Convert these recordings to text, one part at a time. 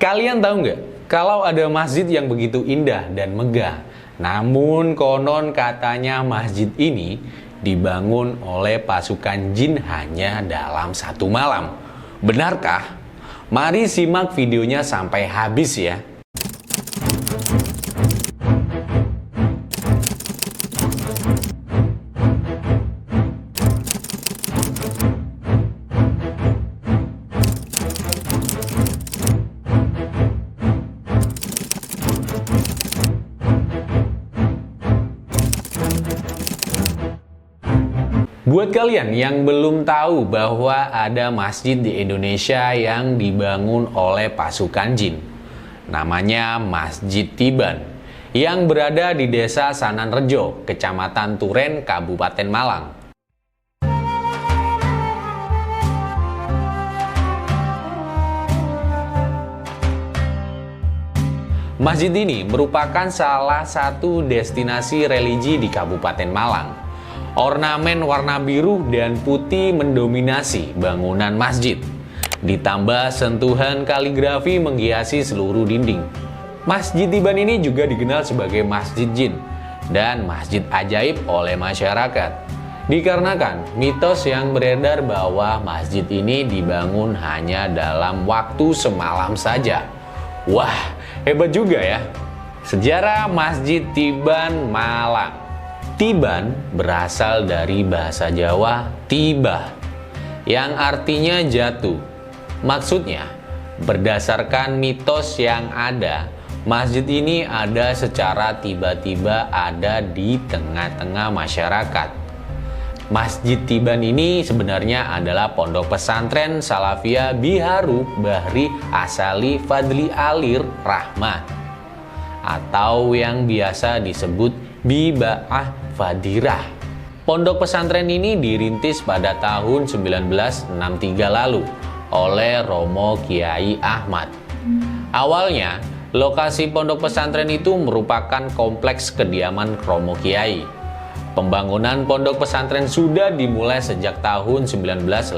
Kalian tahu nggak, kalau ada masjid yang begitu indah dan megah, namun konon katanya masjid ini dibangun oleh pasukan jin hanya dalam satu malam. Benarkah? Mari simak videonya sampai habis ya. Buat kalian yang belum tahu bahwa ada masjid di Indonesia yang dibangun oleh pasukan jin, namanya Masjid Tiban, yang berada di Desa Sananrejo, Kecamatan Turen, Kabupaten Malang. Masjid ini merupakan salah satu destinasi religi di Kabupaten Malang. Ornamen warna biru dan putih mendominasi bangunan masjid. Ditambah sentuhan kaligrafi menghiasi seluruh dinding. Masjid Tiban ini juga dikenal sebagai Masjid Jin dan Masjid Ajaib oleh masyarakat. Dikarenakan mitos yang beredar bahwa masjid ini dibangun hanya dalam waktu semalam saja. Wah, hebat juga ya. Sejarah Masjid Tiban Malang. Tiban berasal dari bahasa Jawa tibah, yang artinya jatuh. Maksudnya, berdasarkan mitos yang ada, masjid ini ada secara tiba-tiba ada di tengah-tengah masyarakat. Masjid Tiban ini sebenarnya adalah pondok pesantren Salafiyah Biharu Bahri Asali Fadli Alir Rahmah, atau yang biasa disebut Biba'ah Fadirah. Pondok pesantren ini dirintis pada tahun 1963 lalu oleh Romo Kiai Ahmad. Awalnya, lokasi pondok pesantren itu merupakan kompleks kediaman Romo Kiai. Pembangunan pondok pesantren sudah dimulai sejak tahun 1987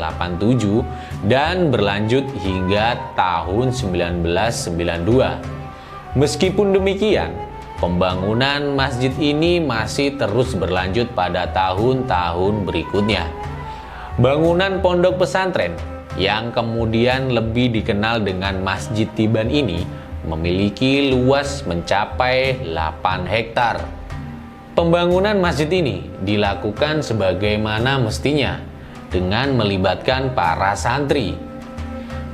dan berlanjut hingga tahun 1992. Meskipun demikian, pembangunan masjid ini masih terus berlanjut pada tahun-tahun berikutnya. Bangunan pondok pesantren yang kemudian lebih dikenal dengan Masjid Tiban ini memiliki luas mencapai 8 hektar. Pembangunan masjid ini dilakukan sebagaimana mestinya dengan melibatkan para santri.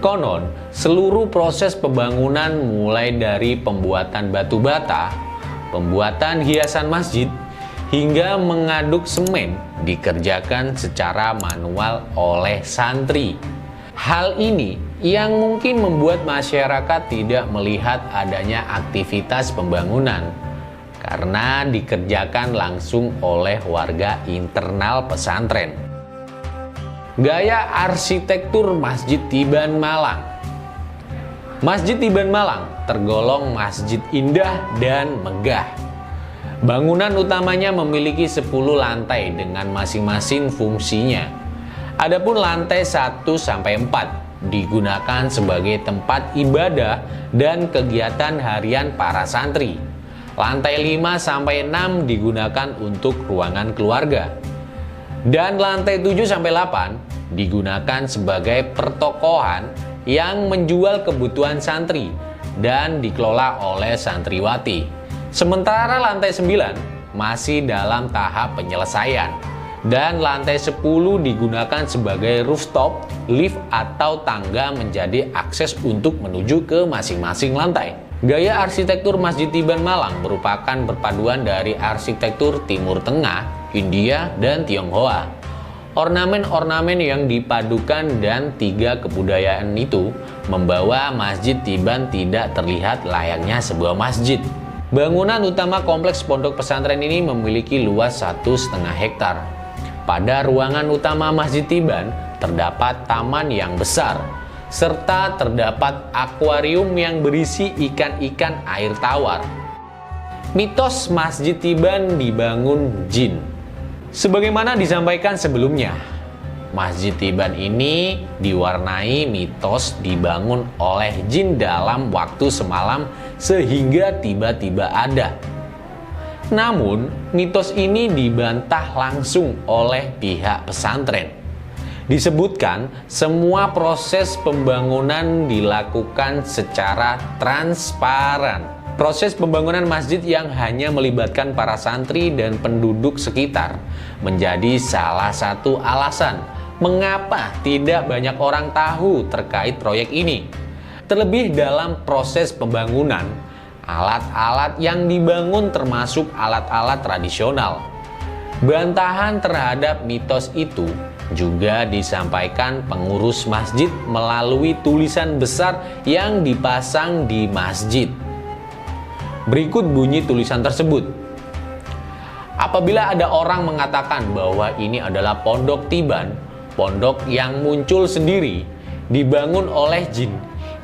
Konon, seluruh proses pembangunan mulai dari pembuatan batu bata, pembuatan hiasan masjid, hingga mengaduk semen dikerjakan secara manual oleh santri. Hal ini yang mungkin membuat masyarakat tidak melihat adanya aktivitas pembangunan karena dikerjakan langsung oleh warga internal pesantren. Gaya arsitektur Masjid Tiban Malang. Masjid Tiban Malang tergolong masjid indah dan megah. Bangunan utamanya memiliki 10 lantai dengan masing-masing fungsinya. Adapun lantai 1-4 digunakan sebagai tempat ibadah dan kegiatan harian para santri. Lantai 5-6 digunakan untuk ruangan keluarga. Dan lantai 7-8 digunakan sebagai pertokohan yang menjual kebutuhan santri dan dikelola oleh santriwati. Sementara lantai 9 masih dalam tahap penyelesaian dan lantai 10 digunakan sebagai rooftop, lift atau tangga menjadi akses untuk menuju ke masing-masing lantai. Gaya arsitektur Masjid Tiban Malang merupakan perpaduan dari arsitektur Timur Tengah, India, dan Tionghoa. Ornamen-ornamen yang dipadukan dan 3 kebudayaan itu membawa Masjid Tiban tidak terlihat layaknya sebuah masjid. Bangunan utama kompleks pondok pesantren ini memiliki luas 1,5 hektar. Pada ruangan utama Masjid Tiban terdapat taman yang besar, serta terdapat akuarium yang berisi ikan-ikan air tawar. Mitos Masjid Tiban dibangun jin. Sebagaimana disampaikan sebelumnya, Masjid Tiban ini diwarnai mitos dibangun oleh jin dalam waktu semalam sehingga tiba-tiba ada. Namun, mitos ini dibantah langsung oleh pihak pesantren. Disebutkan semua proses pembangunan dilakukan secara transparan. Proses pembangunan masjid yang hanya melibatkan para santri dan penduduk sekitar menjadi salah satu alasan mengapa tidak banyak orang tahu terkait proyek ini. Terlebih dalam proses pembangunan, alat-alat yang dibangun termasuk alat-alat tradisional. Bantahan terhadap mitos itu juga disampaikan pengurus masjid melalui tulisan besar yang dipasang di masjid. Berikut bunyi tulisan tersebut. Apabila ada orang mengatakan bahwa ini adalah pondok Tiban, pondok yang muncul sendiri, dibangun oleh jin,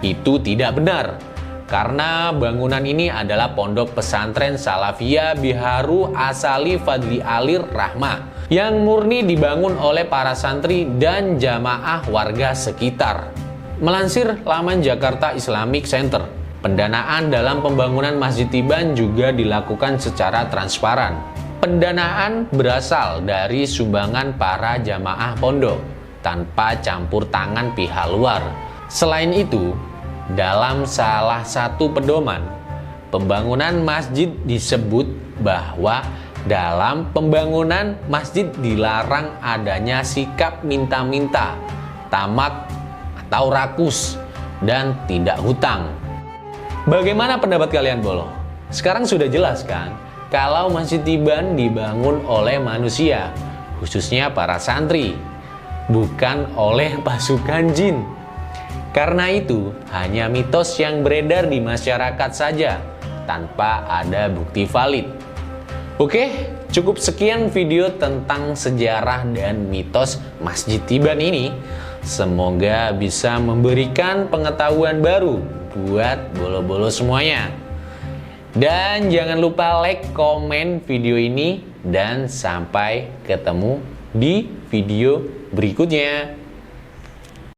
itu tidak benar. Karena bangunan ini adalah pondok pesantren Salafiyah Biharu Asali Fadli Alir Rahmah yang murni dibangun oleh para santri dan jamaah warga sekitar. Melansir laman Jakarta Islamic Center, pendanaan dalam pembangunan Masjid Tiban juga dilakukan secara transparan. Pendanaan berasal dari sumbangan para jamaah pondok tanpa campur tangan pihak luar. Selain itu, dalam salah satu pedoman pembangunan masjid disebut bahwa dalam pembangunan masjid dilarang adanya sikap minta-minta, tamak atau rakus, dan tidak hutang. Bagaimana pendapat kalian, Bolo? Sekarang sudah jelas kan kalau Masjid Tiban dibangun oleh manusia, khususnya para santri, bukan oleh pasukan jin. Karena itu hanya mitos yang beredar di masyarakat saja tanpa ada bukti valid. Oke, cukup sekian video tentang sejarah dan mitos Masjid Tiban ini. Semoga bisa memberikan pengetahuan baru buat bolo-bolo semuanya. Dan jangan lupa like, komen video ini, dan sampai ketemu di video berikutnya.